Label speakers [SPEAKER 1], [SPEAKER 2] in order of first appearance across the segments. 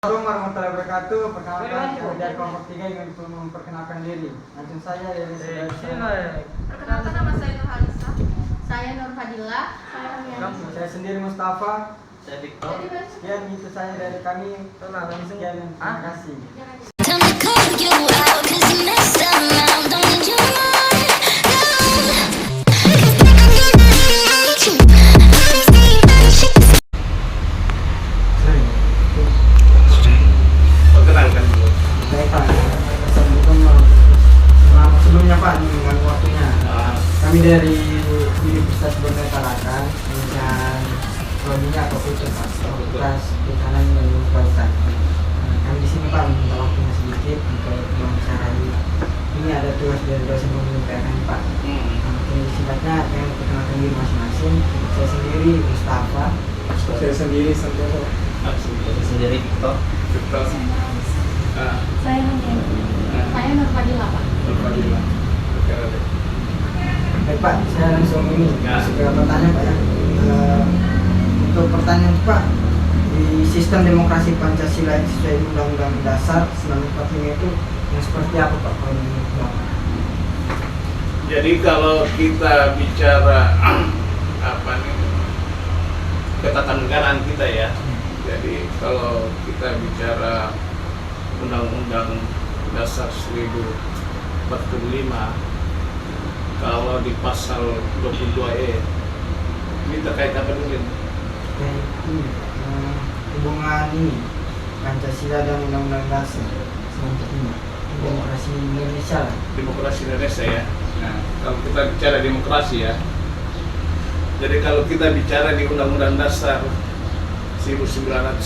[SPEAKER 1] Assalamualaikum warahmatullahi wabarakatuh. Perkenalkan, saya dari kelompok 3 ingin memperkenalkan diri. Langsung saja dari
[SPEAKER 2] Perkenalkan, nama saya Nur Halisa. Saya Nur Fadila.
[SPEAKER 1] Saya sendiri Mustafa.
[SPEAKER 3] Saya Victor.
[SPEAKER 1] Sekian itu saja dari kami. Sekian, terima kasih.
[SPEAKER 4] Time to call you out 'cause you messed around on your mind.
[SPEAKER 3] Perkenalkan dulu.
[SPEAKER 1] Baik Pak, Assalamualaikum. Sebelumnya Pak, mengganggu waktunya. Kami dari Universitas Borneo Tarakan, dengan prodinya atau kultur Pak, Fakultas Perikanan dan Kelautan. Kami di sini Pak minta waktunya sedikit untuk mewawancarai. Ini ada tugas dari dosen pembimbing kami Pak. Ini singkatnya yang perkenalkan diri masing-masing. Saya sendiri Mustafa. Saya sendiri Santoso.
[SPEAKER 3] Saya sendiri Victor.
[SPEAKER 2] Saya Nur. Saya Nur Fadila, Pak.
[SPEAKER 1] Baik Pak, saya langsung ini masuk ke pertanyaan Pak ya. Untuk pertanyaan Pak, di sistem demokrasi Pancasila yang sesuai Undang-Undang Dasar 1945 itu yang seperti apa Pak?
[SPEAKER 3] Jadi kalau kita bicara ketatanegaraan kita ya. Jadi kalau kita bicara Undang-Undang Dasar 1945, kalau di pasal 22E ini terkait apa dulu?
[SPEAKER 1] Hubungan ini Pancasila dan Undang-Undang Dasar 1945, demokrasi Indonesia.
[SPEAKER 3] Demokrasi Indonesia ya. Nah, kalau kita bicara demokrasi ya, jadi kalau kita bicara di Undang-Undang Dasar 1945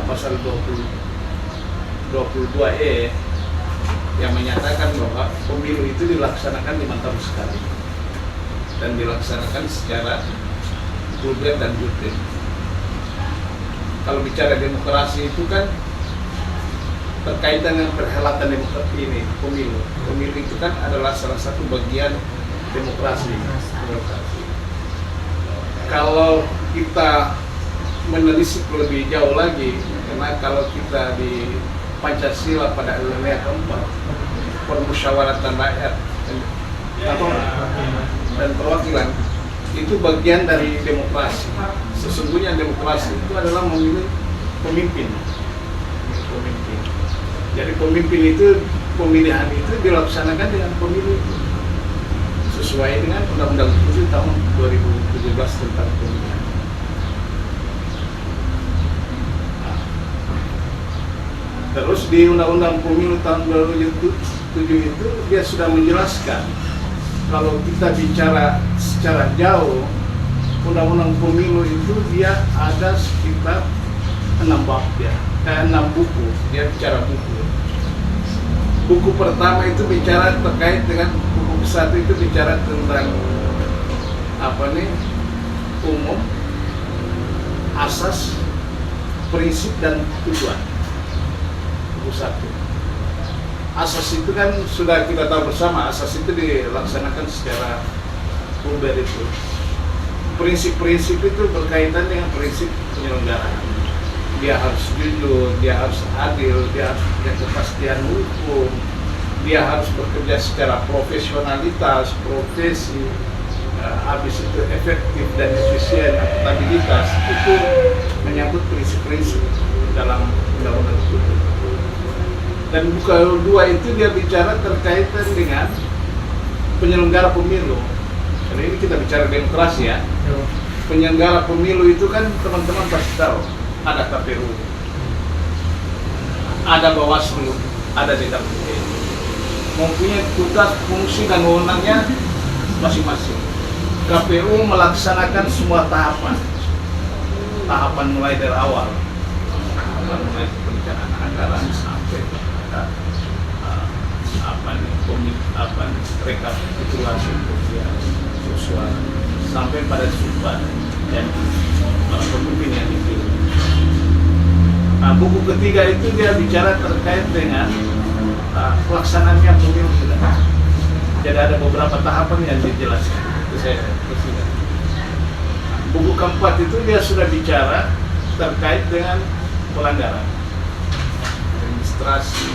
[SPEAKER 3] pasal 22E yang menyatakan bahwa pemilu itu dilaksanakan 5 tahun sekali dan dilaksanakan secara vulgar dan rutin. Kalau bicara demokrasi itu kan terkait dengan perhelatan demokrasi ini, pemilu. Pemilu itu kan adalah salah satu bagian demokrasi. Kalau kita menelisik lebih jauh lagi, karena kalau kita di Pancasila pada alinea keempat, permusyawaratan rakyat dan perwakilan itu bagian dari demokrasi. Sesungguhnya demokrasi itu adalah memilih pemimpin. Jadi pemimpin itu, pemilihan itu dilaksanakan dengan pemilu sesuai dengan Undang-Undang 7 tahun 2017 tentang pemilihan. Terus di Undang-Undang Pemilu tahun 2007 itu dia sudah menjelaskan kalau kita bicara secara jauh, Undang-Undang Pemilu itu dia ada sekitar 6 bab ya, 6 buku, dia bicara buku. Buku pertama itu bicara terkait dengan buku satu itu bicara tentang umum, asas, prinsip dan tujuan. Buku satu. Asas itu kan sudah kita tahu bersama, asas itu dilaksanakan secara vulgar itu. Prinsip-prinsip itu berkaitan dengan prinsip penyelenggaraan. Dia harus jujur, dia harus adil, dia harus punya kepastian hukum, dia harus bekerja secara profesionalitas, profesi, habis itu efektif dan efisien, akuntabilitas, itu menyangkut prinsip-prinsip dalam undang-undang itu. Dan buku 2 itu dia bicara terkaitan dengan penyelenggara pemilu. Karena ini kita bicara demokrasi ya. Penyelenggara pemilu itu kan teman-teman pasti tahu. Ada KPU, ada Bawaslu, ada DKPP. Mempunyai tugas, fungsi, dan wewenangnya masing-masing. KPU melaksanakan semua tahapan mulai dari awal, mulai perencanaan anggaran sampai rekapitulasi suara sampai pada sumpah dan pemimpin yang dipilih. Buku ketiga itu dia bicara terkait dengan pelaksanaannya pemilu sudah. Jadi ada beberapa tahapan yang dijelaskan. Itu saya presiden. Buku keempat itu dia sudah bicara terkait dengan pelanggaran. administrasi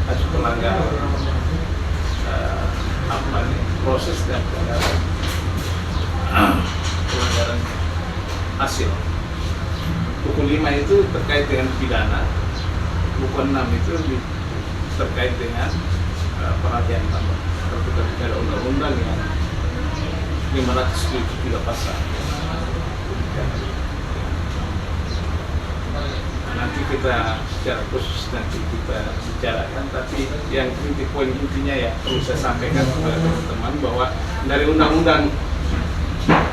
[SPEAKER 3] atau pelanggaran proses dan pelanggaran hasil. Buku 5 itu terkait dengan pidana, buku 6 itu terkait dengan perhatian tambah. Tapi ketika ada undang-undang yang 573 pasal. Nanti kita secara khusus kita bicarakan, tapi yang poin intinya ya perlu saya sampaikan kepada teman-teman bahwa dari Undang-Undang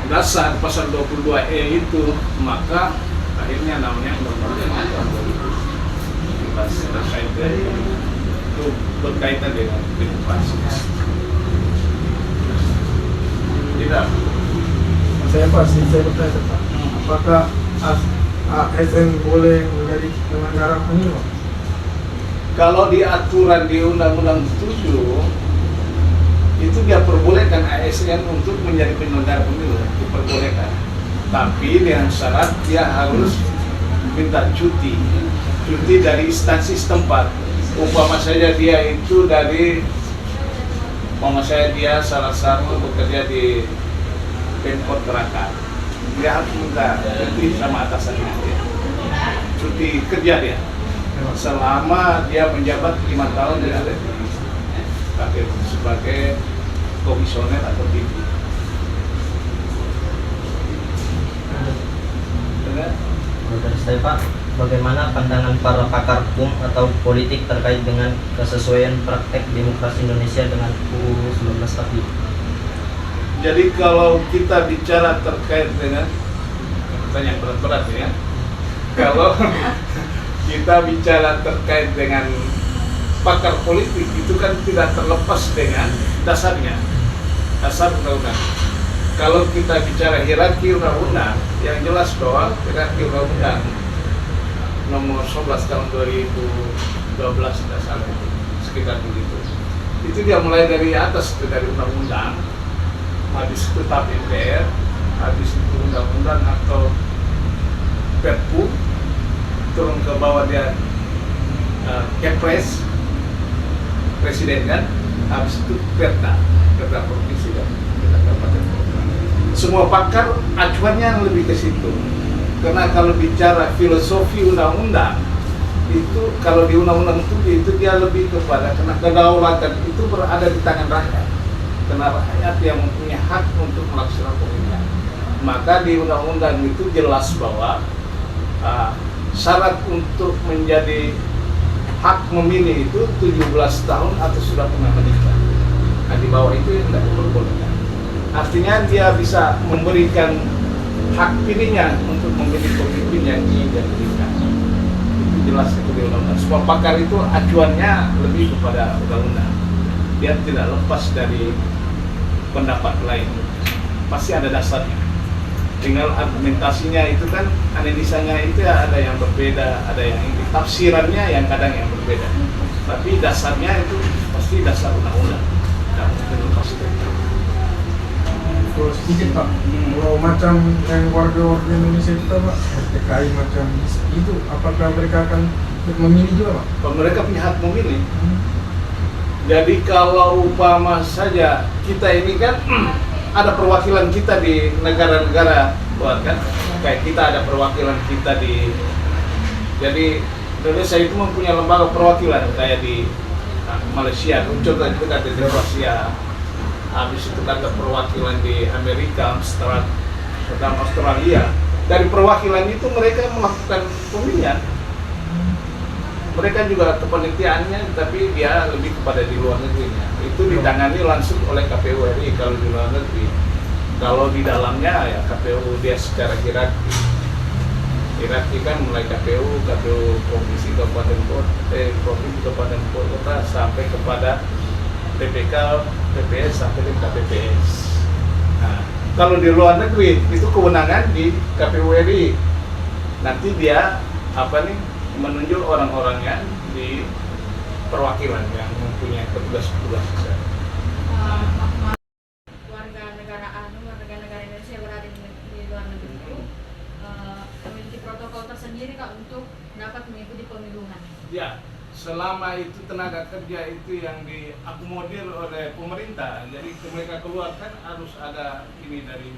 [SPEAKER 3] Dasar pasal 22E itu maka akhirnya namanya Undang-Undang tahun 2015 terkait dengan itu berkaitan dengan demokrasi. Tidak.
[SPEAKER 1] Saya bertanya Pak, apakah ASN boleh menjadi penyelenggara pemilu?
[SPEAKER 3] Kalau di aturan di Undang-Undang 7 itu dia perbolehkan ASN untuk menjadi penyelenggara pemilu, diperbolehkan. Tapi dengan syarat dia harus minta cuti dari instansi setempat. Umpama saja dia itu dari, umpama saya dia salah satu bekerja di Pemkot Tarakan, dia harus minta cuti sama atasannya dia, cuti kerja dia selama dia menjabat 5 tahun dia ada di sebagai komisioner atau TV.
[SPEAKER 5] Kalau dari saya Pak, bagaimana pandangan para pakar hukum atau politik terkait dengan kesesuaian praktek demokrasi Indonesia dengan UU 1945?
[SPEAKER 3] Jadi kalau kita bicara terkait dengan pertanyaan berat-berat ya, kalau kita bicara terkait dengan pakar politik itu kan tidak terlepas dengan dasarnya, dasar undang-undang. Kalau kita bicara hierarki undang-undang, yang jelas bahwa hierarki undang-undang nomor 11 tahun 2012 tidak salah itu, sekitar begitu. Itu dia mulai dari atas, itu dari undang-undang, habis itu TAP MPR, habis itu undang-undang atau Perpu, turun ke bawah dia Kepres, presiden kan, habis itu Perda provinsi dan kabupaten kota. Semua pakar acuannya lebih ke situ. Karena kalau bicara filosofi undang-undang itu, kalau di undang-undang itu dia lebih kepada karena kedaulatan itu berada di tangan rakyat. Karena rakyat yang mempunyai hak untuk melaksanakan pemilihan. Maka di undang-undang itu jelas bahwa syarat untuk menjadi hak memilih itu 17 tahun atau sudah pernah menikah. Nah, di bawah itu yang tidak diperbolehkan. Artinya dia bisa memberikan hak pilihnya untuk memilih pemimpin yang ingin dia pilihkan. Itu jelas itu di undang-undang. Semua pakar itu acuannya lebih kepada undang-undang. Dia tidak lepas dari pendapat lain, pasti ada dasarnya. Tinggal argumentasinya itu kan, analisanya itu ya ada yang berbeda, ada yang ini, tafsirannya yang kadang yang berbeda. Tapi dasarnya itu pasti dasar undang-undang. Dan itu pasti.
[SPEAKER 1] Kalau sedikit Pak, kalau macam yang warga-warga Indonesia kita Pak, TKI macam itu, apakah mereka akan memilih juga Pak?
[SPEAKER 3] Mereka punya hak memilih. Jadi kalau umpama saja kita ini kan ada perwakilan kita di negara-negara luar kan, kayak kita ada perwakilan kita di, jadi Indonesia itu mempunyai lembaga perwakilan kayak di Malaysia, contohnya itu kata di Rusia, habis itu kata perwakilan di Amerika, Australia. Dari perwakilan itu mereka melakukan pemilihan. Mereka juga kepanitiaannya, tapi dia lebih kepada di luar negerinya. Itu ditangani langsung oleh KPU RI kalau di luar negeri. Kalau di dalamnya ya KPU dia secara hierarki. Hierarki kan mulai KPU provinsi kabupaten kota, provinsi kabupaten kota sampai kepada PPK, PPS sampai ke KPPS. Nah, kalau di luar negeri itu kewenangan di KPU RI. Nanti dia menunjuk orang-orangnya di perwakilan yang mempunyai tugas-tugas.
[SPEAKER 2] Warga negara Indonesia yang berada di luar negeri itu memiliki protokol tersendiri Kak untuk dapat mengikuti pemiluan.
[SPEAKER 3] Ya, selama itu tenaga kerja itu yang diakomodir oleh pemerintah, jadi mereka keluarkan harus ada ini dari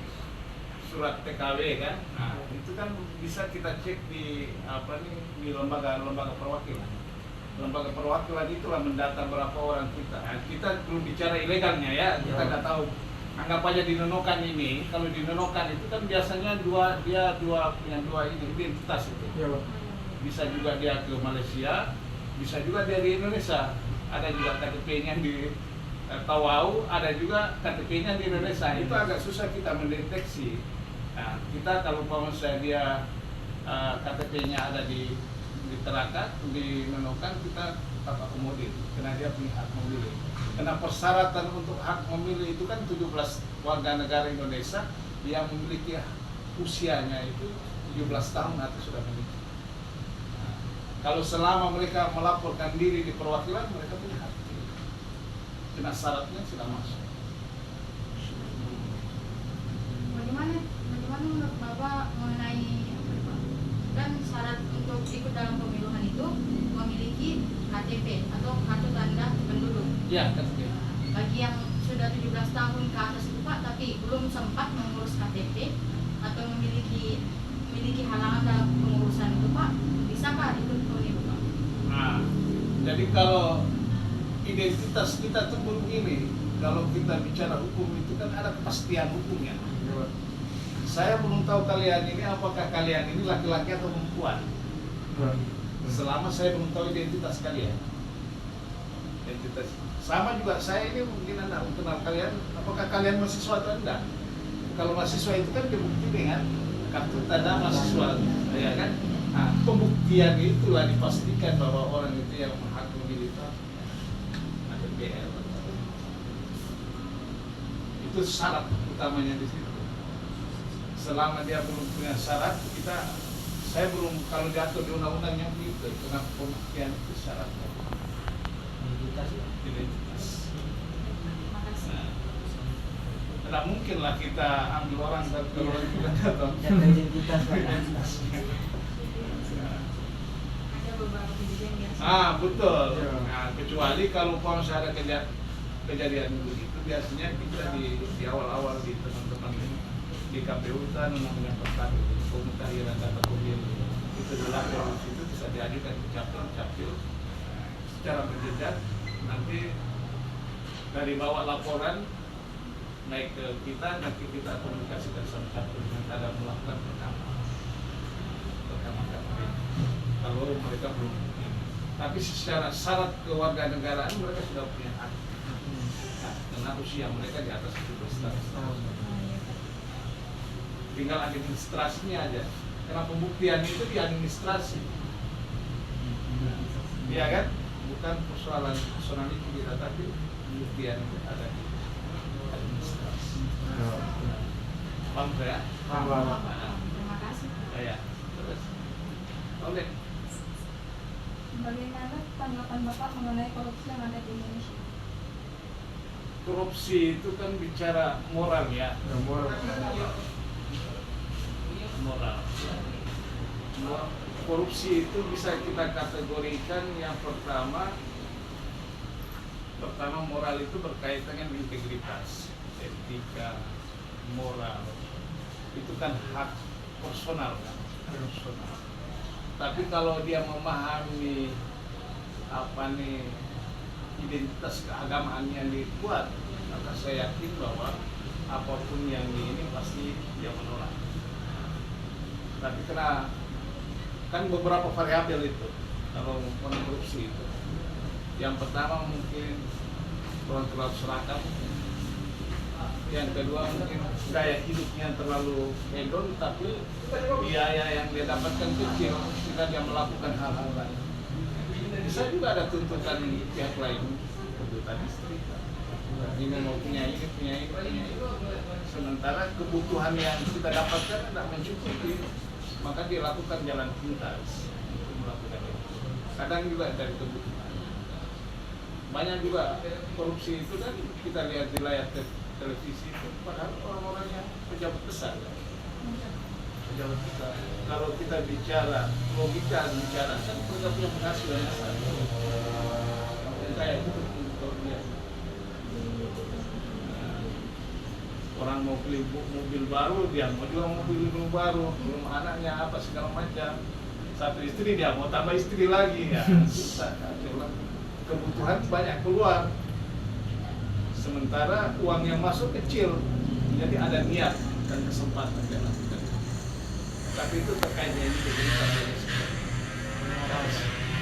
[SPEAKER 3] surat TKW kan. Nah, itu kan bisa kita cek di di lembaga perwakilan. Lembaga perwakilan itulah mendata berapa orang kita. Nah, kita belum bicara ilegalnya ya, kita nggak tahu. Anggap aja di Nunukan ini, kalau di Nunukan itu kan biasanya dua ini identitas itu.
[SPEAKER 1] Iya, Pak.
[SPEAKER 3] Bisa juga dia ke Malaysia, bisa juga dia di Indonesia. Ada juga KTP-nya di Tawau, ada juga KTP-nya di Indonesia. Itu agak susah kita mendeteksi. Nah, kita kalau misalnya dia KTP-nya ada di Tarakan, di Nunukan, kita tetap akomodir karena dia punya hak memilih. Karena persyaratan untuk hak memilih itu kan 17 warga negara Indonesia yang memiliki usianya itu 17 tahun atau sudah memiliki. Nah, kalau selama mereka melaporkan diri di perwakilan, mereka punya hak. Karena syaratnya sudah masuk.
[SPEAKER 2] Bagaimana menurut Bapak mengenai kan syarat untuk ikut dalam pemiluan itu memiliki KTP atau kartu tanda penduduk.
[SPEAKER 3] Ya, KTP.
[SPEAKER 2] Bagi yang sudah 17 tahun ke atas itu Pak, tapi belum sempat mengurus KTP atau memiliki halangan dalam pengurusan itu Pak, bisakah ikut pemilu Pak?
[SPEAKER 3] Nah, jadi kalau identitas kita tuh belum ini, kalau kita bicara hukum itu kan ada kepastian hukumnya. Saya belum tahu kalian ini apakah kalian ini laki-laki atau perempuan. Selama saya belum tahu identitas kalian. Identitas. Sama juga saya ini mungkin Anda kenal kalian, apakah kalian mahasiswa atau enggak. Kalau mahasiswa itu kan dibukti dengan kartu tanda mahasiswa, ya kan? Nah, pembuktian itulah dipastikan bahwa orang itu yang berhak memilih ada BL. Itu syarat utamanya di situ. Selama dia belum punya syarat, saya belum, kalau diatur di undang-undangnya begitu, karena pembuktian itu syaratnya. Identitas. Nah, tidak mungkin lah kita ambil orang dari luar juga atau
[SPEAKER 1] Jaga identitas, Pak.
[SPEAKER 2] Ada beberapa kejadian biasa.
[SPEAKER 3] betul.
[SPEAKER 1] Ya.
[SPEAKER 3] Nah, kecuali kalau ada kejadian begitu, biasanya kita di awal-awal di teman-teman di KPU kan namanya pertama pemutahiran data pemilih itu dilakukan di situ, bisa diajukan ke capil secara berjenjang. Nanti dari bawah laporan naik ke kita, nanti kita komunikasikan sama capil dengan ada melakukan rekaman KTP. Kalau mereka belum, tapi secara syarat kewarganegaraan mereka sudah punya hak. Nah, karena usia mereka di atas 17 tahun. Tinggal administrasinya aja, karena pembuktian itu di administrasi, iya kan? Bukan persoalan personality kita, tapi pembuktian itu ada di administrasi. Paham ya?
[SPEAKER 1] Paham.
[SPEAKER 2] Terima kasih.
[SPEAKER 3] Ya. Terus, oke.
[SPEAKER 6] Bagaimana tanggapan Bapak mengenai korupsi yang ada di Indonesia?
[SPEAKER 3] Korupsi itu kan bicara moral ya. Moral. Korupsi itu bisa kita kategorikan yang pertama moral itu berkaitan dengan integritas, etika, moral. Itu kan hak personal kan, personal. Tapi kalau dia memahami identitas keagamaan yang dibuat, maka saya yakin bahwa apapun yang ini pasti dia menolak. Tapi karena kan beberapa variabel itu kalau korupsi itu. Yang pertama mungkin orang terlalu serakah, yang kedua mungkin gaya hidupnya terlalu hedon, tapi biaya yang dia dapatkan kecil sehingga dia melakukan hal-hal lain. Bisa juga ada tuntutan pihak lain, tuntutan istri. Ini mau punya ini. Sementara kebutuhan yang kita dapatkan tidak mencukupi, maka dia lakukan jalan pintas untuk melakukan itu. Kadang juga dari kebutuhan. Banyak juga korupsi itu kan kita lihat di layar televisi itu, padahal orang-orang yang pejabat besar kan. jawab kita. Kalau kita bicara logika, bicara kan mereka punya penghasilan besar. Kayak itu betul dia. Orang mau beli mobil baru, dia mau jual mobil baru, belum anaknya apa segala macam. Satu istri dia mau tambah istri lagi ya, susah. Kebutuhan banyak keluar. Sementara uang yang masuk kecil, jadi ada niat dan kesempatan dia lakukan. Tapi itu terkait dengan integritas.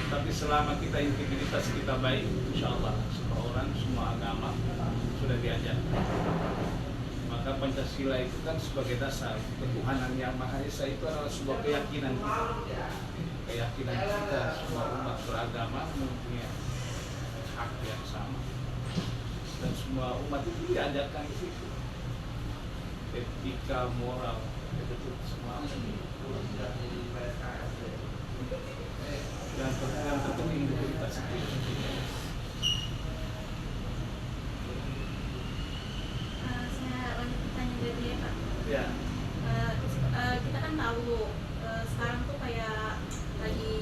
[SPEAKER 3] Tapi selama kita integritas kita baik, insya Allah semua orang, semua agama sudah diajarkan. Maka Pancasila itu kan sebagai dasar ketuhanan yang Maha Esa itu adalah sebuah keyakinan kita. Keyakinan kita semua umat beragama mempunyai hak yang sama. Dan semua umat itu diajarkan di situ. Etika, moral, itu semua. Dan terpenting integritas itu.
[SPEAKER 2] Saya lanjut pertanyaan dari dia, Pak.
[SPEAKER 3] Ya.
[SPEAKER 2] Kita kan tahu sekarang tuh kayak lagi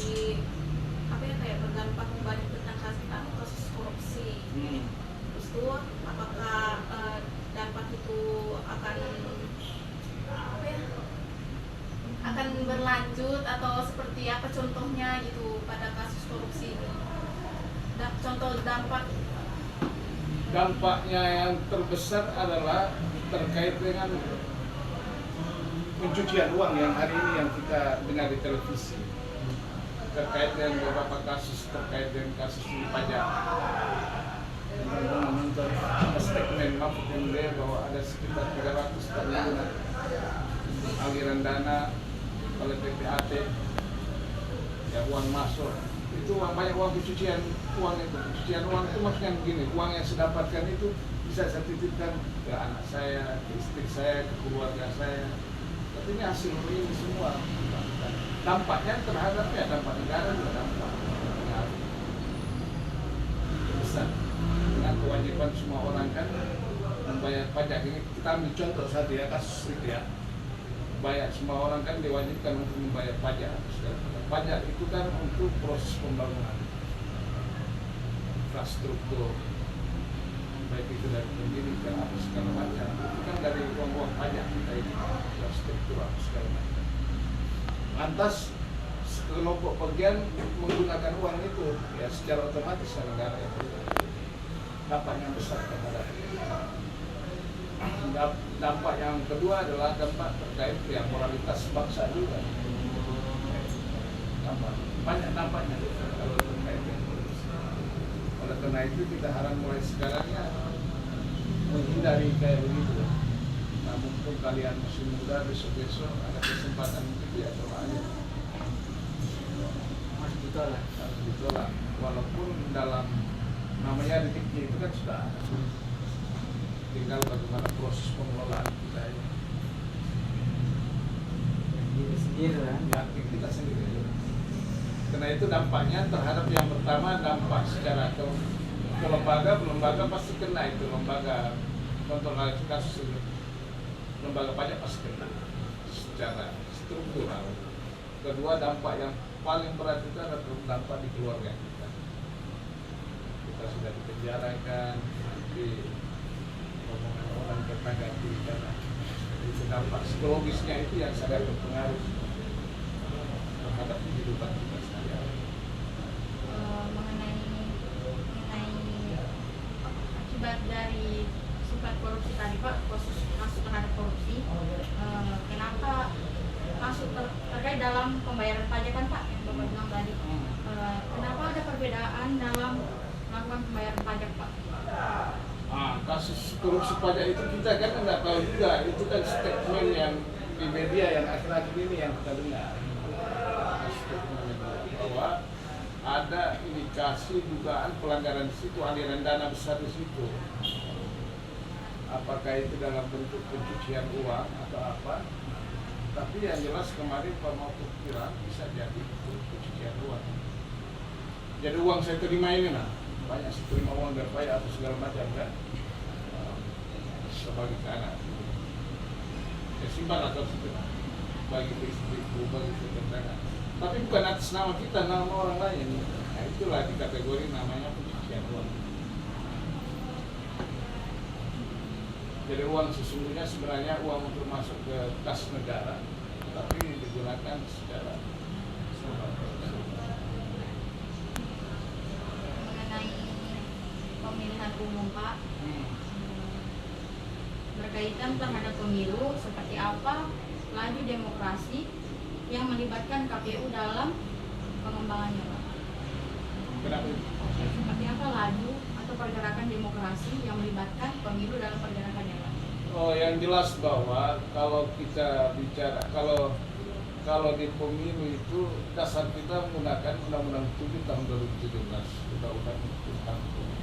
[SPEAKER 2] apa ya, kayak berdampak membalik tentang kasus korupsi. Terus tuh apakah dampak itu akan apa ya, akan berlanjut atau seperti apa contohnya gitu pada kasus korupsi ini? Contoh
[SPEAKER 3] Dampaknya yang terbesar adalah terkait dengan pencucian uang yang hari ini yang kita dengar di televisi, terkait dengan beberapa kasus terkait dengan kasus di pajak. Menonton statement Mahfud MD bahwa ada sekitar 300 triliun aliran dana oleh PPAT, ya uang masuk. Itu banyak uang pencucian uang itu. Pencucian uang itu maksudnya begini, uang yang saya dapatkan itu bisa saya titipkan ke anak saya, ke istri saya, ke keluarga saya. Tapi ini hasil ini semua. Dampaknya terhadapnya, dampak negara juga dampak. Besar. Dengan kewajiban semua orang kan membayar pajak. Ini kita ambil contoh saja ya, kasus itu ya. Banyak semua orang kan diwajibkan untuk membayar pajak. Pajak itu kan untuk proses pembangunan infrastruktur, baik itu dari pendidikan apa segala macam. Itu kan dari uang pajak kita ini, infrastruktur apa segala macam. Lantas kelompok bagian menggunakan uang itu, ya secara otomatis negara itu dampak yang besar terhadap. Dampak yang kedua adalah dampak terkait ya moralitas bangsa juga. Banyak dampaknya kalau terkait dengan korupsi. Oleh karena itu kita harap mulai sekarang ya menghindari kayak begitu. Nah, mumpung kalian masih muda, besok-besok ada kesempatan itu ya coba aja.
[SPEAKER 1] Harus ditolak.
[SPEAKER 3] Harus ditolak. Walaupun dalam namanya rezeki itu kan sudah ada. Tinggal bagaimana proses pengelolaan kita ini.
[SPEAKER 1] Diri sendiri lah.
[SPEAKER 3] Ya, kita sendiri. Karena itu dampaknya terhadap yang pertama dampak secara ke lembaga pasti kena itu lembaga kontrol kasus lembaga pajak pasti kena secara struktural. Kedua dampak yang paling berat itu adalah dampak di keluarga kita. Kita sudah dipenjarakan, di omongan orang tetangga kita. Itu dampak psikologisnya itu yang sangat berpengaruh terhadap kehidupan kita sehari-hari.
[SPEAKER 2] Mengenai akibat dari sifat korupsi tadi, Pak, khusus masuk terhadap korupsi, kenapa masuk terkait dalam pembayaran pajak kan, Pak, yang Bapak bilang tadi, kenapa ada perbedaan dalam melakukan pembayaran pajak, Pak?
[SPEAKER 3] Kasus korupsi pajak itu kita kan nggak tahu juga, itu kan statement yang di media yang akhir-akhir ini yang kita dengar. Bahwa ada indikasi dugaan pelanggaran di situ, aliran dana besar di situ. Apakah itu dalam bentuk pencucian uang atau apa? Tapi yang jelas kemarin Pak Mahfud bilang bisa jadi itu pencucian uang. Jadi uang saya terima ini nah, banyak saya terima uang dari pajak atau segala macam kan, sebagai ke anak. Ya simpan atau situ. bagi istriku, bagi tetangga. Tapi bukan atas nama kita, nama orang lain. Nah, itulah di kategori namanya pencucian uang. Jadi uang sesungguhnya sebenarnya uang untuk masuk ke kas negara, tapi digunakan secara
[SPEAKER 2] Mengenai pemilihan umum Pak, berkaitan terhadap pemilu, seperti apa laju demokrasi yang melibatkan KPU dalam pengembangannya Pak?
[SPEAKER 3] Kenapa?
[SPEAKER 2] Seperti apa laju atau pergerakan demokrasi yang melibatkan pemilu dalam pergerakannya Pak?
[SPEAKER 3] Oh, yang jelas bahwa kalau kita bicara kalau di pemilu itu dasar kita menggunakan Undang-Undang 7 tahun 2017, Undang-Undang tentang pemilu.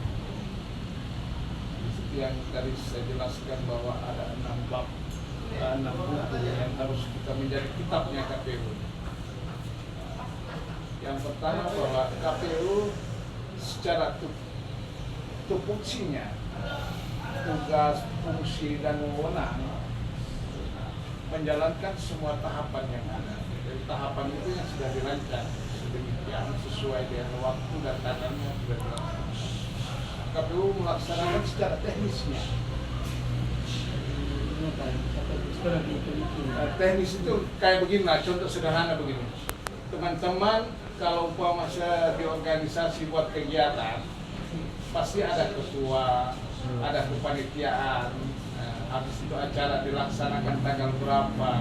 [SPEAKER 3] Itu yang tadi saya jelaskan bahwa ada 6 bab, 6 buku yang harus kita menjadi kitabnya KPU. Yang pertama bahwa KPU secara tupoksinya, tugas, fungsi, dan wewenang menjalankan semua tahapan yang ada. Jadi tahapan itu yang sudah dirancang sedemikian sesuai dengan waktu dan tanggalnya sudah dirancang. KPU melaksanakan secara teknisnya. Teknis itu kayak begini lah, contoh sederhana begini. Teman-teman kalau umpama saya di organisasi buat kegiatan, pasti ada ketua, ada kepanitiaan, habis itu acara dilaksanakan tanggal berapa,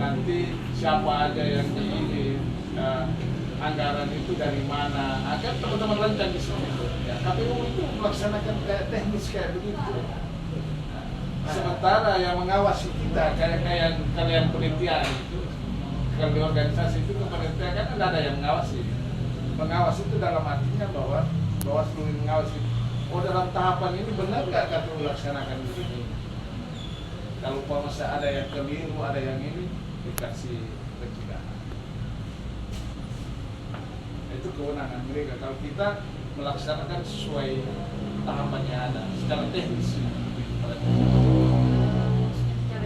[SPEAKER 3] nanti siapa aja yang diini, anggaran itu dari mana, akan teman-teman rancang di sini. Ya, KPU itu melaksanakan kayak teknis kayak begitu. Sementara yang mengawasi kita kayak kalian penelitian itu, kalau di organisasi itu kepanitiaan kan ada yang mengawasi. Mengawasi itu dalam artinya bahwa seluruh mengawasi. Oh, dalam tahapan ini benar nggak KPU laksanakan begini? Kalau ada yang keliru, ada yang ini dikasih pencegahan. Itu kewenangan mereka. Kalau kita melaksanakan sesuai tahapannya ada, secara teknis.
[SPEAKER 2] Secara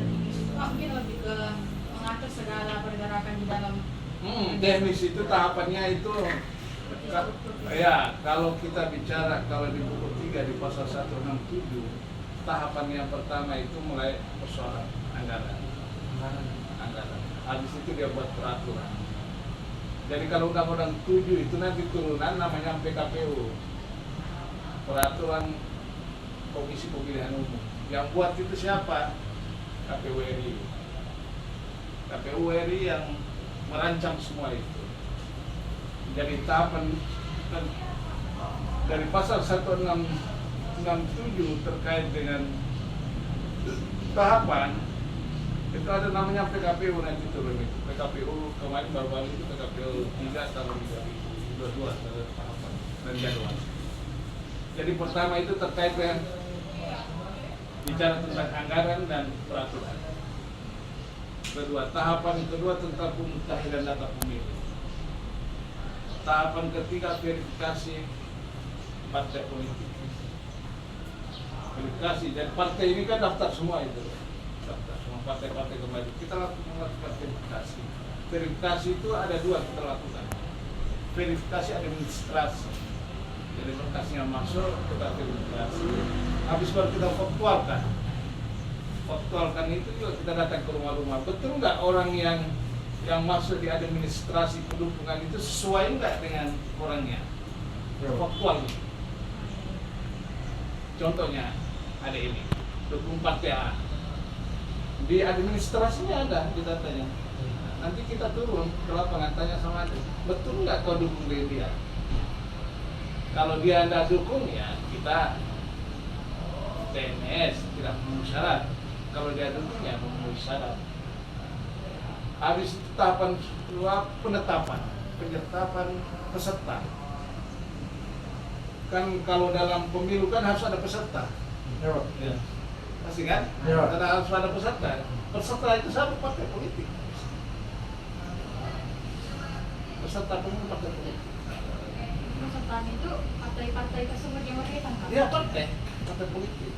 [SPEAKER 2] teknis itu mungkin lebih ke mengatur segala pergerakan di dalam
[SPEAKER 3] teknis itu tahapannya itu. Ya, kalau kita bicara kalau di buku 3 di pasal 167, tahapan yang pertama itu mulai persoalan anggaran. Habis itu dia buat peraturan. Jadi kalau Undang-Undang 7 itu nanti turunan namanya PKPU, peraturan Komisi Pemilihan Umum. Yang buat itu siapa? KPU RI. KPU RI yang merancang semua itu. Jadi tahapan dari pasal 167 terkait dengan tahapan itu ada namanya PKPU nanti turun itu. PKPU kemarin baru itu PKPU 3 tahun 2022 tahapan dan jadwal. Jadi pertama itu terkait dengan bicara tentang anggaran dan peraturan. Tahapan kedua tentang pemutahiran data pemilu. Tahapan ketiga verifikasi partai politik. Verifikasi, dan partai ini kan daftar semua itu. Daftar semua partai-partai kembali. Kita lakukan verifikasi. Verifikasi itu ada 2 kita lakukan. Verifikasi administrasi. Jadi berkasnya masuk, kita verifikasi. Habis baru kita faktualkan. Faktualkan itu juga kita datang ke rumah-rumah. Betul nggak orang yang masuk di administrasi pendukungan itu sesuai nggak dengan orangnya? Faktual. Contohnya ada ini, dukung partai A. Di administrasinya ada di datanya. Nanti kita turun ke lapangan tanya sama dia, betul nggak kau dukung dia? Kalau dia anda dukung ya kita TNS tidak memenuhi syarat. Kalau dia dukung ya memenuhi syarat. Habis itu tahapan kedua penyertapan peserta. Kan kalau dalam pemilu kan harus ada peserta. Ya. Pasti kan?
[SPEAKER 1] Ya.
[SPEAKER 3] Karena harus ada peserta. Peserta itu sama partai politik. Peserta pemilu partai politik.
[SPEAKER 2] pesertaan itu partai-partai tersebut yang berkaitan Pak?
[SPEAKER 3] Dia partai politik.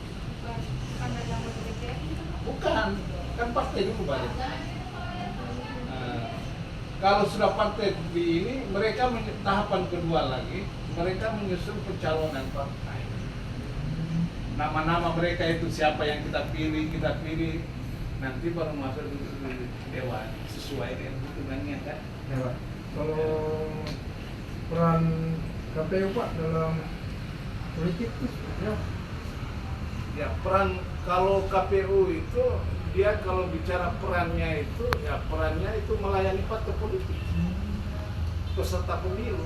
[SPEAKER 2] Bukan dari anggota DPR gitu Pak?
[SPEAKER 3] Bukan, kan partai dulu banyak. Kalau sudah partai di ini, mereka tahapan kedua lagi, mereka menyusun pencalonan partai. Nama-nama mereka itu siapa yang kita pilih, nanti baru masuk di dewan sesuai dengan hitungannya kan.
[SPEAKER 1] Ya, Pak. Kalau peran KPU Pak dalam politik itu ya.
[SPEAKER 3] Ya peran kalau KPU itu dia kalau bicara perannya itu ya perannya itu melayani partai politik peserta pemilu.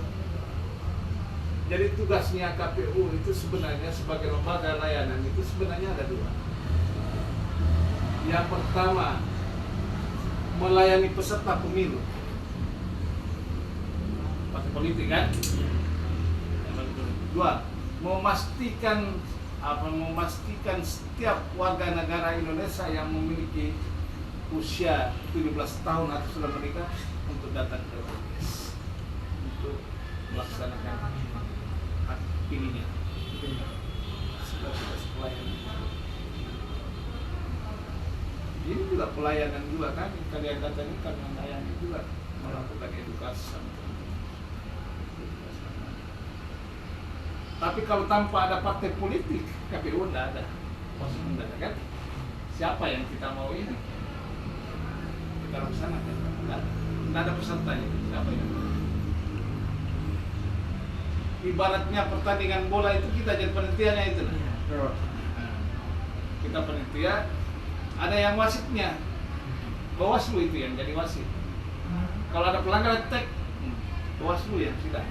[SPEAKER 3] Jadi tugasnya KPU itu sebenarnya sebagai lembaga layanan itu sebenarnya ada dua. Yang pertama melayani peserta pemilu partai politik kan. Yang kedua memastikan setiap warga negara Indonesia yang memiliki usia 17 tahun atau sudah menikah untuk datang ke TPS untuk melaksanakan hak pilihnya sebagai pelayanan. Ini juga pelayanan juga kan, kalian kata ini kan melayani juga melakukan edukasi sama teman-teman. Tapi kalau tanpa ada partai politik, KPU tidak ada. Maksudnya tidak ada kan? Siapa yang kita mau ini? Kita laksanakan. Tidak ada pesertanya. Siapa yang? Ibaratnya pertandingan bola itu kita jadi penelitiannya itu. Nah, kita penitia, ada yang wasitnya. Bawaslu itu yang jadi wasit. Kalau ada pelanggaran tek, Bawaslu yang sudah.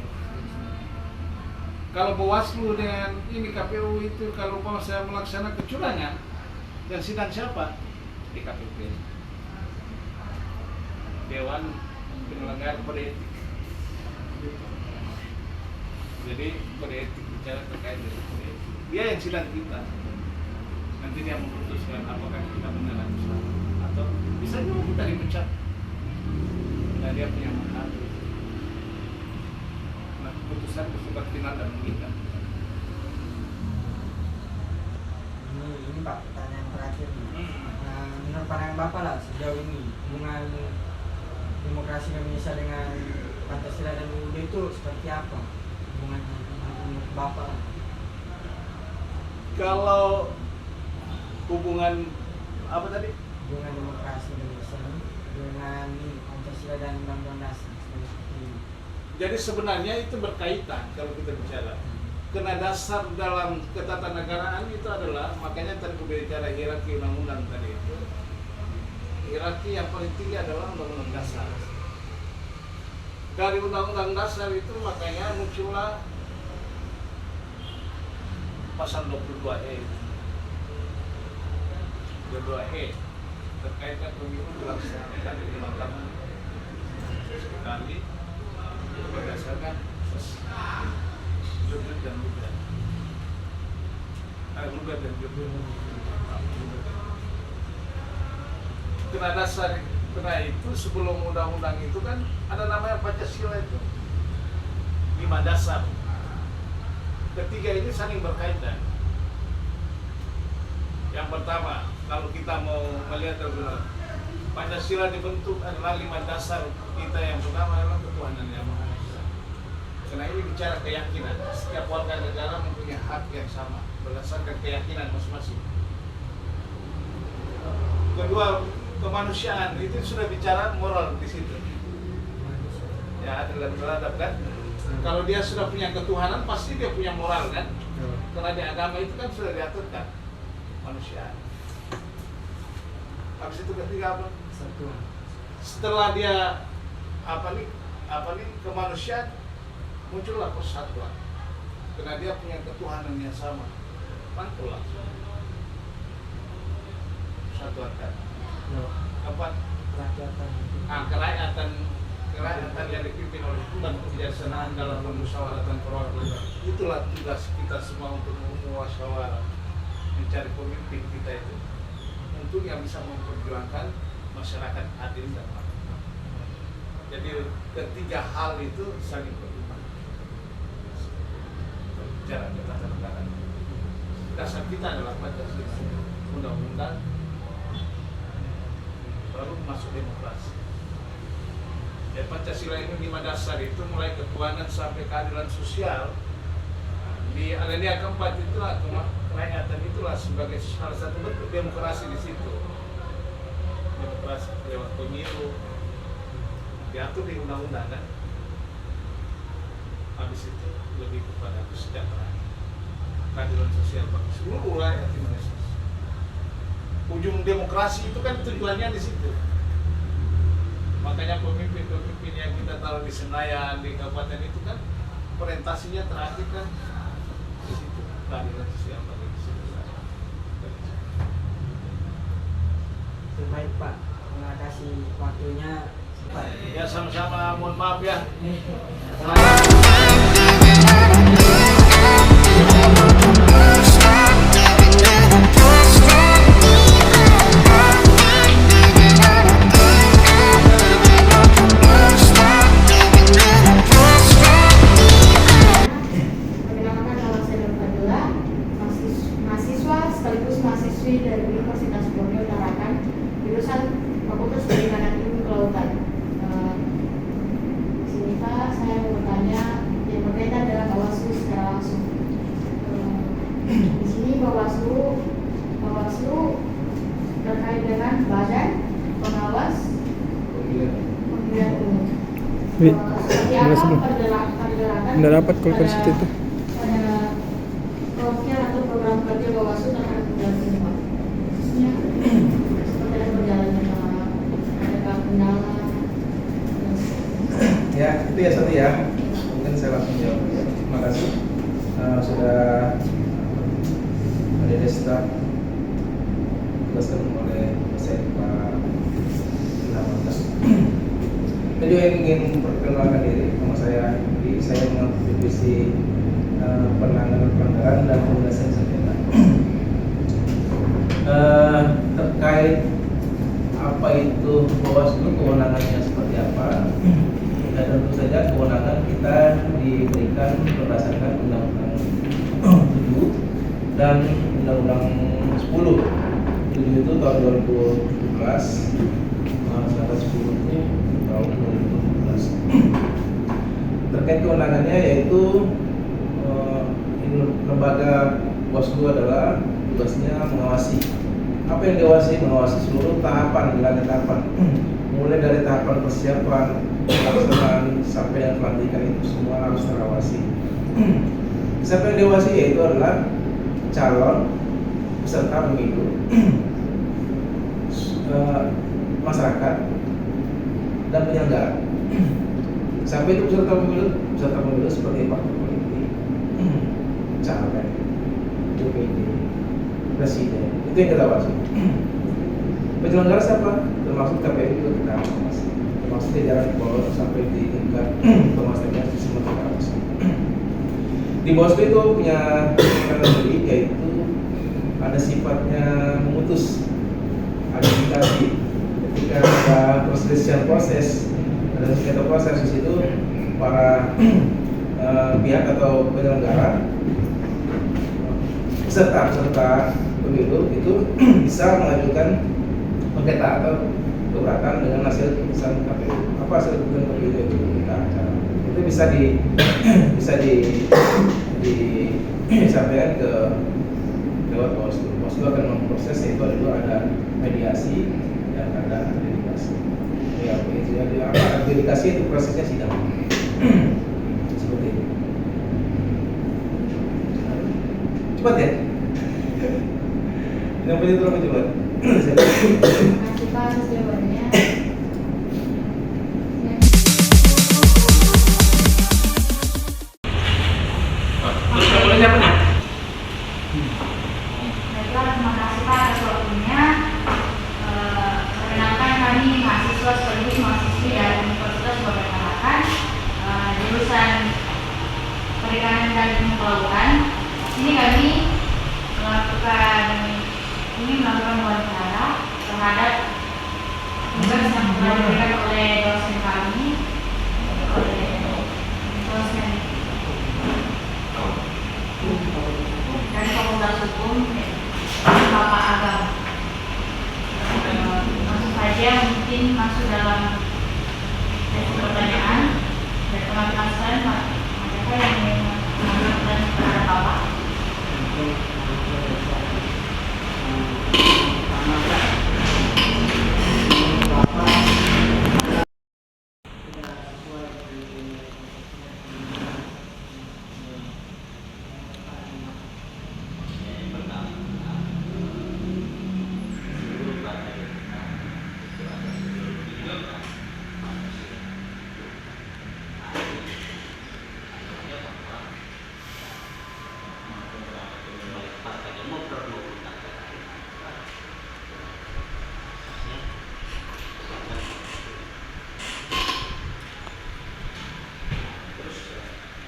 [SPEAKER 3] Kalau Bawaslu dengan ini KPU itu kalau mau saya melaksanakan kecurangan, yang sidang siapa? Di KPU. Dewan Penyelenggara Kode Etik. Jadi kode etik bicara terkait dengan kode etik. Dia yang sidang kita. Nanti dia memutuskan apakah kita benar atau salah, atau bisa juga kita dipecat. Nah dia punya mandat. Nah keputusan bersifat final dan mengikat.
[SPEAKER 1] Ini Pak, pertanyaan terakhir nih. Menurut pandangan Bapak lah sejauh ini hubungan demokrasi Indonesia dengan Pancasila dan UUD itu seperti apa? Hubungannya menurut Bapak lah.
[SPEAKER 3] Kalau hubungan apa tadi?
[SPEAKER 1] Hubungan demokrasi Indonesia dengan Pancasila dan Undang-Undang Dasar seperti ini.
[SPEAKER 3] Jadi sebenarnya itu berkaitan kalau kita bicara. Kena dasar dalam ketatanegaraan itu adalah, makanya tadi kita bicara hierarki undang-undang tadi itu. Hierarki yang paling tinggi adalah undang-undang dasar. Dari undang-undang dasar itu makanya muncullah pasal 22E. 22E terkait dengan pemilu dilaksanakan di 5 tahun sekali berdasarkan judul dan lugat. Lugat dan judul. Kena dasar, kena itu sebelum undang-undang itu kan ada namanya Pancasila itu 5 dasar. Ketiga ini saling berkaitan. Yang pertama, kalau kita mau melihat Pancasila dibentuk adalah 5 dasar kita. Yang pertama adalah ketuhanan yang Maha Esa. Karena ini bicara keyakinan. Setiap warga negara mempunyai hak yang sama berdasarkan keyakinan masing-masing. Kedua, kemanusiaan itu sudah bicara moral di situ. Ya, adil dan beradab kan. Kalau dia sudah punya ketuhanan, pasti dia punya moral kan. Karena di agama itu kan sudah diaturkan manusia. Habis itu ketiga apa?
[SPEAKER 1] Persatuan.
[SPEAKER 3] Setelah dia apa nih kemanusiaan, muncullah persatuan. Karena dia punya ketuhanan yang sama. Mantul langsung. Persatuan kan. Keempat, kerakyatan yang dipimpin oleh Tuhan, kebijaksanaan dalam permusyawaratan perwakilan. Itulah tugas kita semua untuk memusyawarah, mencari pemimpin kita itu untuk yang bisa memperjuangkan masyarakat adil dan makmur. Jadi ketiga hal itu saling berhubungan. Bicara ketatanegaraan. Dasar kita adalah Pancasila, undang-undang, baru masuk demokrasi. Ya, Pancasila ini 5 dasar itu mulai ketuhanan sampai keadilan sosial. Di alinea keempat itulah kerakyatan itulah sebagai salah satu bentuk demokrasi di situ. Demokrasi lewat pemilu diatur di undang-undang kan. Habis itu lebih kepada kesejahteraan, keadilan sosial bagi seluruh rakyat Indonesia. Ujung demokrasi itu kan tujuannya di situ. Makanya pemimpin-pemimpin yang kita taruh di Senayan, di kabupaten itu kan orientasinya terakhir kan di situ, keadilan sosial bagi seluruh rakyat.
[SPEAKER 1] Baik Pak, terima kasih waktunya Pak.
[SPEAKER 3] Ya sama-sama, mohon maaf ya.
[SPEAKER 2] Perkenalkan nama saya Nur Fadila, mahasiswa sekaligus mahasiswi dari Universitas Borneo Tarakan, jurusan Fakultas Perikanan Ilmu Kelautan. Di sini Pak, saya mau bertanya yang berkaitan dengan Bawaslu secara langsung. Di sini Bawaslu terkait dengan badan pengawas pemilihan umum. Seperti apa pergerakan
[SPEAKER 7] Nggak dapat kalau ke situ itu.
[SPEAKER 2] pada program atau program kerja Bawaslu terhadap pemilihan umum, Pak? Khususnya seperti ada perjalanan ada kendala.
[SPEAKER 8] Ya, itu ya satu ya. Mungkin saya langsung jawab. Terima kasih sudah ada staff dijelaskan oleh saya Pak Ilham. Saya juga ingin perkenalkan diri. Nama saya Yudi. Saya mengambil divisi penanganan pelanggaran dan penyelesaian sengketa. Terkait apa itu Bawaslu, kewenangannya seperti apa? Dan tentu saja kewenangan kita diberikan berdasarkan Undang-Undang 7 dan Undang-Undang 10. 7 itu tahun 2017, sedangkan 10 itu tahun 2017. Terkait kewenangannya yaitu lembaga Bawaslu adalah tugasnya mengawasi. Apa yang diawasi? Mengawasi seluruh tahapan, jalannya tahapan. Mulai dari tahapan persiapan, pelaksanaan sampai dengan pelantikan itu semua harus terawasi. Siapa yang diawasi yaitu adalah calon peserta pemilu, masyarakat dan penyelenggara. Sampai itu peserta pemilu seperti partai politik, caleg, DPD, presiden, itu yang kita awasi. Penyelenggara siapa? Termasuk KPU juga kita awasi. Termasuk jajaran bawah sampai di tingkat pemasaran semua kita awasi. Di Bawaslu itu punya kategori yaitu ada sifatnya memutus, ada indikasi ketika ada perselisihan proses, ada sengketa proses di situ para pihak atau penyelenggara peserta pemilu itu bisa mengajukan sengketa atau keberatan dengan hasil keputusan KPU. Apa hasil keputusan KPU itu kita acara itu bisa disampaikan ke lewat Bawaslu. Bawaslu akan memproses, yaitu ada mediasi dan ada adjudikasi. Ya, adjudikasi itu prosesnya sidang. Seperti itu. Cepat ya. Yang punya terlalu cepat.
[SPEAKER 2] Terima kasih Pak atas jawabannya. Baiklah, terima kasih Pak atas waktunya. Perkenalkan kami mahasiswa sekaligus mahasiswi dari Universitas Borneo Tarakan, jurusan Perikanan dan Ilmu Kelautan. Ini kami melakukan wawancara terhadap tugas yang telah diberikan oleh dosen kami, oleh dosen dari Fakultas Hukum, Bapak Agam. Langsung saja mungkin masuk dalam pertanyaan dari pengambilan saya Pak. Siapa yang ingin mengambil pertanyaan kepada Bapak?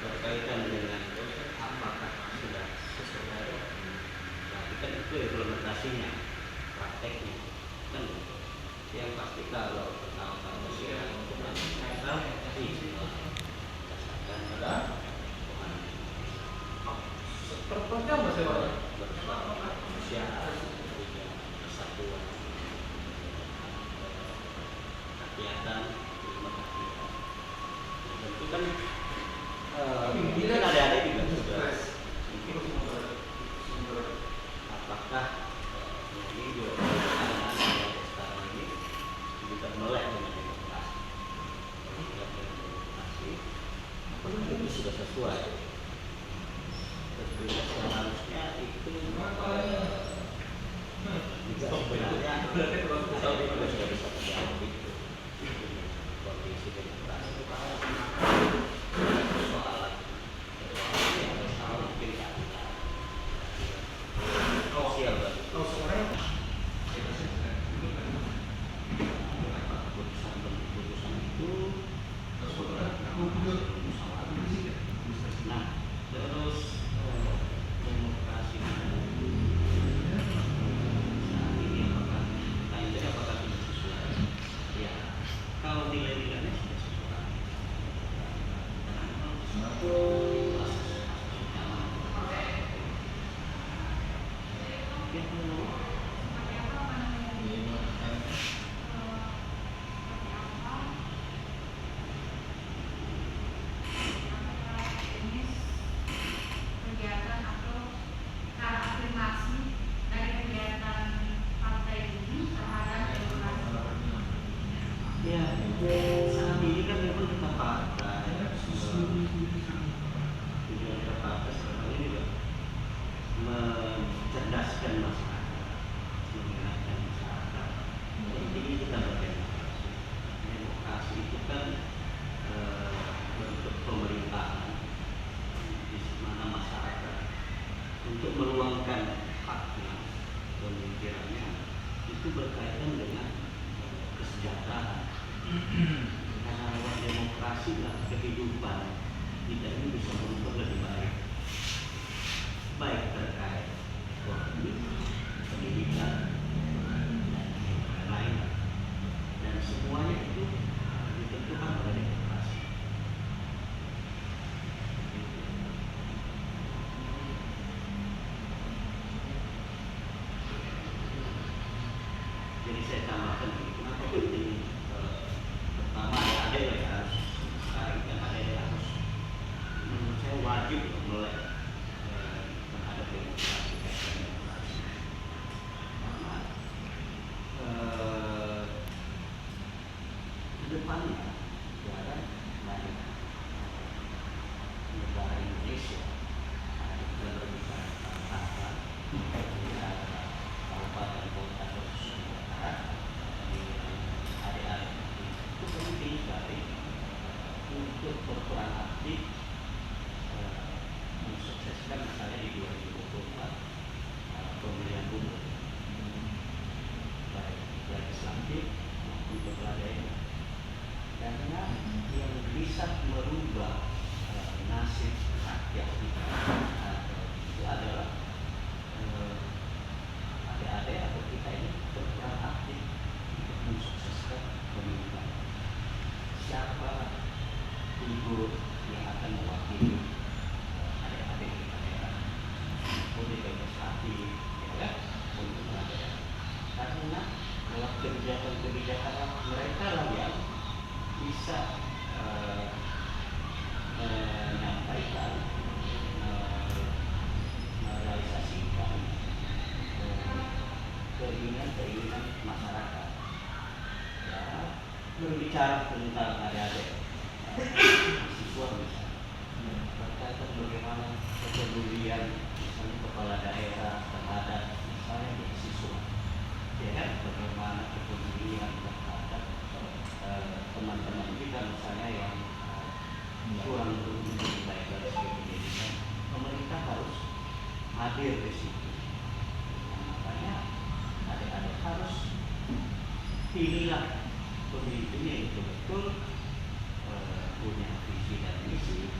[SPEAKER 7] berkaitan dengan apakah sudah sesuai, berarti kan itu implementasinya, prakteknya kan yang pasti kalau penerapan usia bukan berdasarkan pada kemanusiaan, persatuan, kerakyatan, tentu kan mungkin ada juga sudah mungkin apakah ini juga sekarang ini juga melek dengan demokrasi, apakah itu sudah sesuai? Tentunya seharusnya itu juga sebenarnya atau juga sudah bisa terjadi kondisi demokrasi itu persoalan mungkin sosial keputusan itu nah terus demokrasi saat ini apakah sudah sesuai? Ya kalau nilai-nilainya sudah sesuai.
[SPEAKER 2] Kegiatan atau cara afirmasi dari kegiatan partai ini terhadap demokrasi.
[SPEAKER 7] Ya, saat ini kan memang kita pakai tujuan kita pakai sekarang ini juga mencerdaskan masyarakat, mengingatkan masyarakat. Intinya kita berdemokrasi. Demokrasi itu kan bentuk pemerintahan di mana masyarakat untuk meluangkan haknya, pemikirannya itu berkaitan dengan kesejahteraan. Karena lewat demokrasi lah kehidupan kita ini bisa berubah lebih baik, baik terkait ekonomi, pendidikan, dan lain-lain, dan semuanya itu ditentukan oleh demokrasi. Jadi saya tambahkan begini, kenapa penting? Pertama ada yang harus sekarang kan ada yang harus menurut saya wajib mulai terhadap demokrasi, demokrasi. Karena kedepannya negara lain negara Indonesia kita berbicara tentang kabupaten kota khusus ada itu penting sekali untuk berperan aktif berbicara tentang adik-adik siswa berkaitan bagaimana kepedulian misalnya kepala daerah terhadap misalnya siswa, ya kan, bagaimana kepedulian terhadap teman-teman kita misalnya yang kurang beruntung baik dari segi pendidikan, pemerintah harus hadir di situ. Nah, makanya adik-adik harus pilihlah pemimpin yang betul-betul punya visi dan misi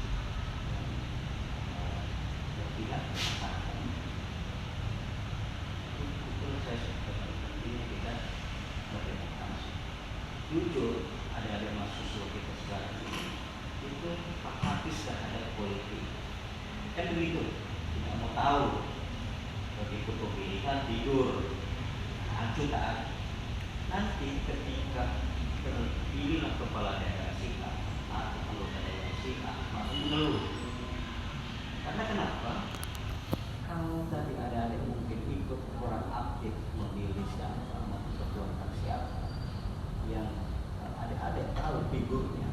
[SPEAKER 7] berpihak ke masyarakat. Itu saya sepakat pentingnya kita berdemokrasi. Jujur, adik-adik mahasiswa kita sekarang ini itu apatis terhadap politik. Kan begitu, tidak mau tahu. Begitu pemilihan tidur, acuh tak. Nanti ketika terpilihlah kepala daerah si A atau anggota daerah si A, baru mengeluh. Karena kenapa? Kalau tadi adik-adik mungkin ikut kurang aktif memilih siapa, memperjuangkan siapa yang adik-adik tahu figurnya,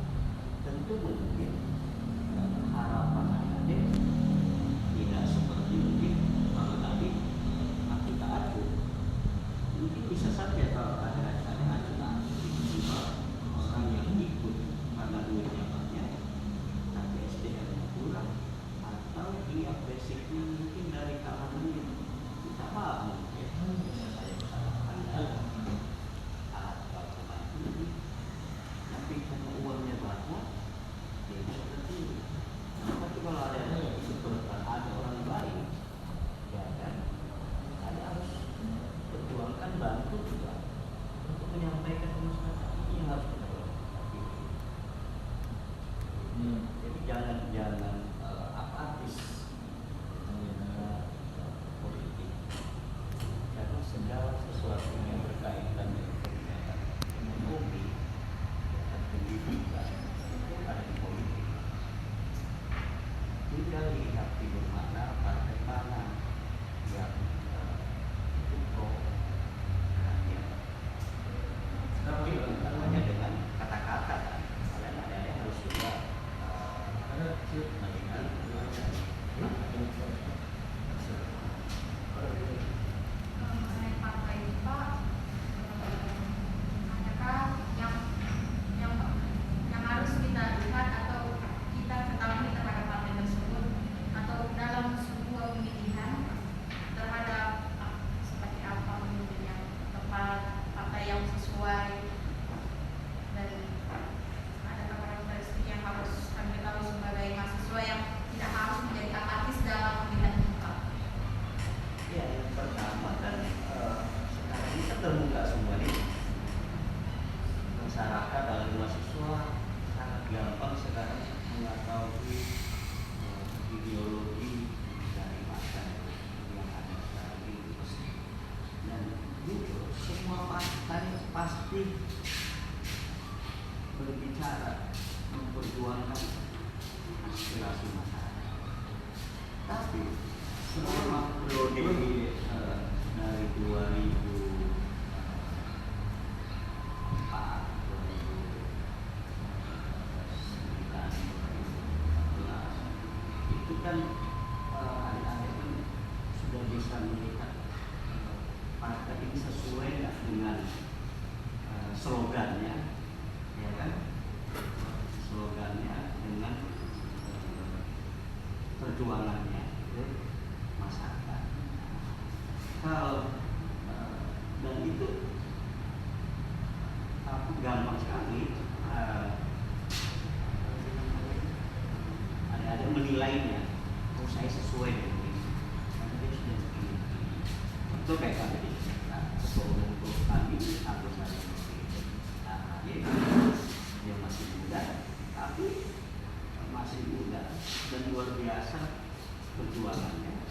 [SPEAKER 7] tentu mungkin harapan adik-adik tidak seperti mungkin kalau tadi aku tak aku. Mungkin bisa saja kalau ada orang yang ikut karena duitnya banyak tapi SDM-nya kurang, atau dia basicnya mungkin dari kalangan yang kita paham mungkin bisa saya usahakan atau teman ini, tapi karena uangnya banyak dia bisa terpilih. Tapi kalau ada orang baik, ya kan, ada harus perjuangkan, bantu juga untuk menyampaikan ke masyarakat ini harus kita lakukan. Jadi jangan apatis politik, karena segala sesuatu yang berkaitan dengan kegiatan ekonomi dan pendidikan itu ada di politik. Tinggal lihat di mana partai mana yang pro rakyat. Tapi bukan hanya dengan kata-kata, kalian ada harus juga melihat
[SPEAKER 2] Mengenai partai ini Pak, adakah yang harus kita lihat atau kita ketahui terhadap partai tersebut, atau dalam sebuah pemilihan terhadap seperti apa pemimpin yang tepat, partai yang sesuai, dan ada karakteristik yang harus kami ketahui sebagai mahasiswa yang tidak harus menjadi apatis dalam pemilihan itu Pak?
[SPEAKER 7] ya, yang pertama kan sekarang ini kan terbuka semua nih, masyarakat dalam mahasiswa sangat gampang sekarang mengetahui ideologi dari masa yang ada sekarang ini. Dan jujur semua partai pasti berbicara memperjuangkan aspirasi masyarakat, tapi selama periode dari 2004 itu kan adik-adik kan sudah bisa melihat partai ini sesuai nggak dengan slogannya, ya kan, slogannya dengan perjuangannya ke masyarakat. Kalau dan itu gampang sekali ada menilainya. Oh, saya sesuai dengan ini karena dia sudah begini. Itu kayak tadi ketua untuk kami atau saya dia masih muda, tapi masih muda dan luar biasa perjuangannya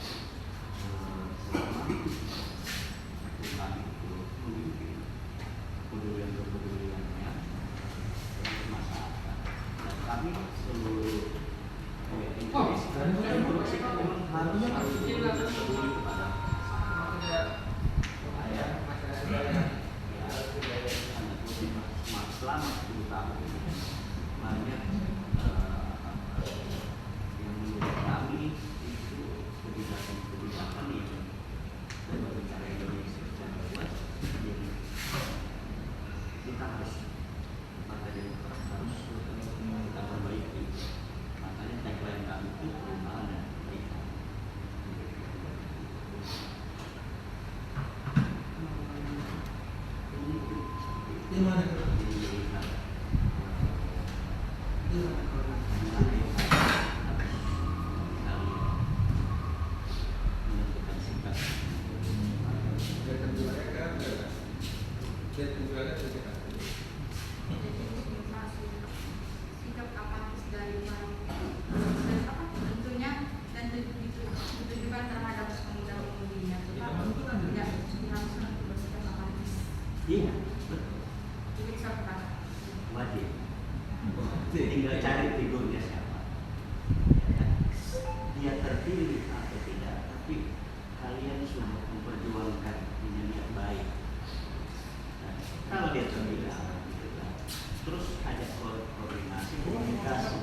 [SPEAKER 7] selama Tuhan itu memimpin kepeduliannya masyarakat. Dan kami seluruh Indonesia memang harus peduli kepada selama 10 tahun terpilih atau tidak, tapi kalian sudah memperjuangkan dengan niat baik. Nah, kalau dia terpilih gitu kan, terus ajak koordinasi, komunikasi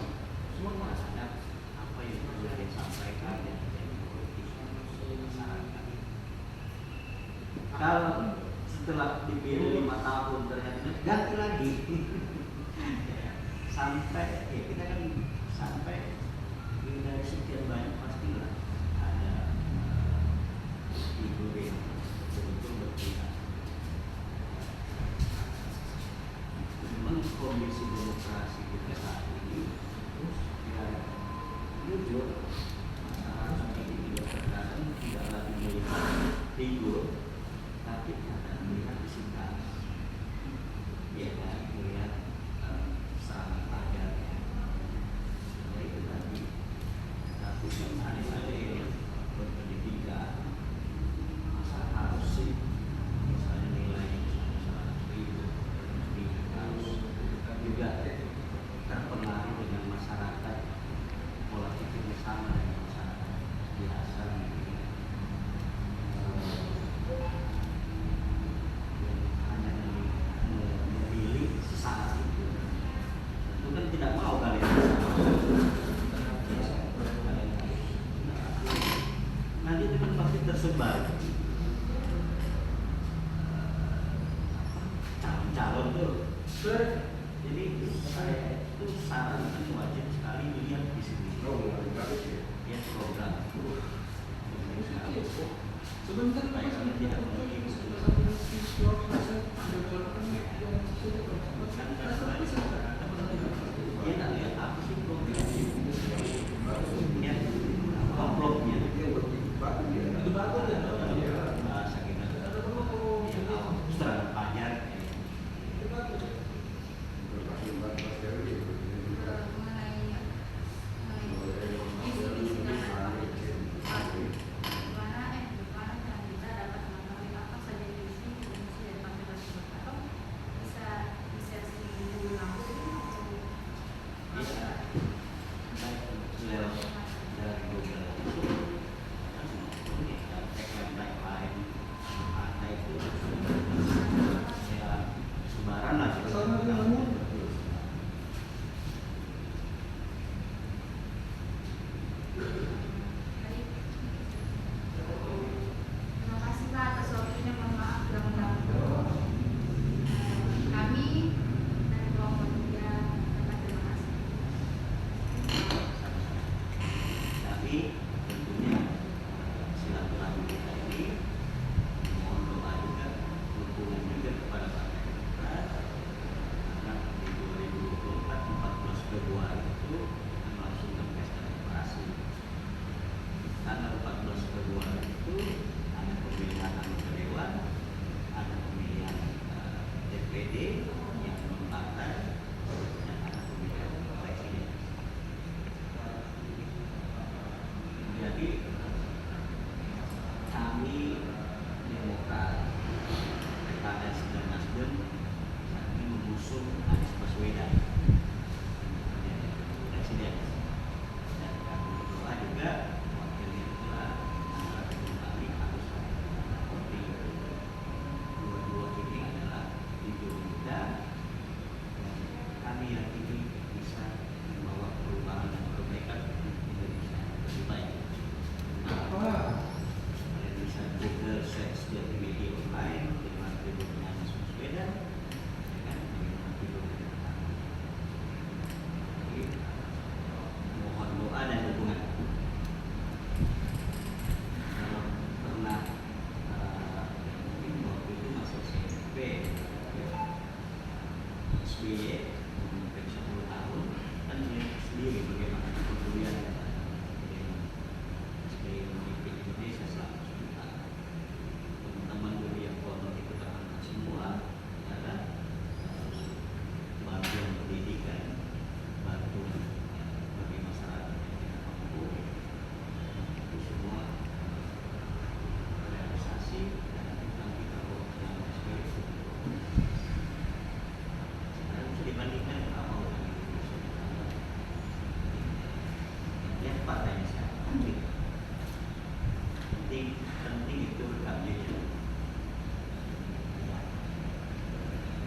[SPEAKER 7] terhadap apa yang sudah disampaikan yang menjadi politik masyarakat. Kalau setelah dipilih 5 tahun ternyata ganti lagi sampai ya kita kan sampai dari sekian banyak pastilah ada figur yang betul-betul berpihak. Memang kondisi demokrasi kita saat ini ya jujur ini tidak terkadang tidak lagi melihat figur, tapi akan melihat isi tas, ya kan, melihat serangan tagarnya. Ya itu tadi. Tapi kan ada yang berpendidikan, masa harus sih misalnya nilainya misalnya 100.000 harus juga terpengaruh dengan masyarakat, pola pikirnya sama dengan masyarakat biasa gitu. Yang hanya memilih sesaat itu kan tidak mau kalian nanti itu kan pasti tersebar calon-calon tuh. Jadi saya itu sarankan wajib sekali lihat di sini ya program sebentar kalian tidak memiliki dia tak lihat apa sih program lihat komplotnya bahasa kita serangan pajak sebaran lah
[SPEAKER 2] Terima kasih Pak atas waktunya, mohon maaf sudah mengganggu. Kami dari kelompok 3 terima kasih.
[SPEAKER 7] tapi tentunya silaturahmi kita ini mohon doa juga, dukungan juga kepada Partai Demokrat karena di 2024 14 Februari itu akan melangsungkan pesta demokrasi. Tanggal 14 Februari itu ada pemilihan anggota dewan, ada pemilihan DPD yang non partai, dan ada pemilihan presiden.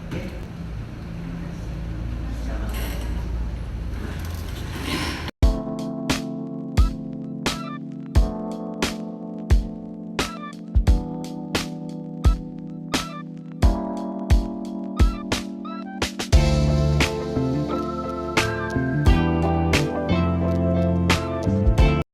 [SPEAKER 1] Oke.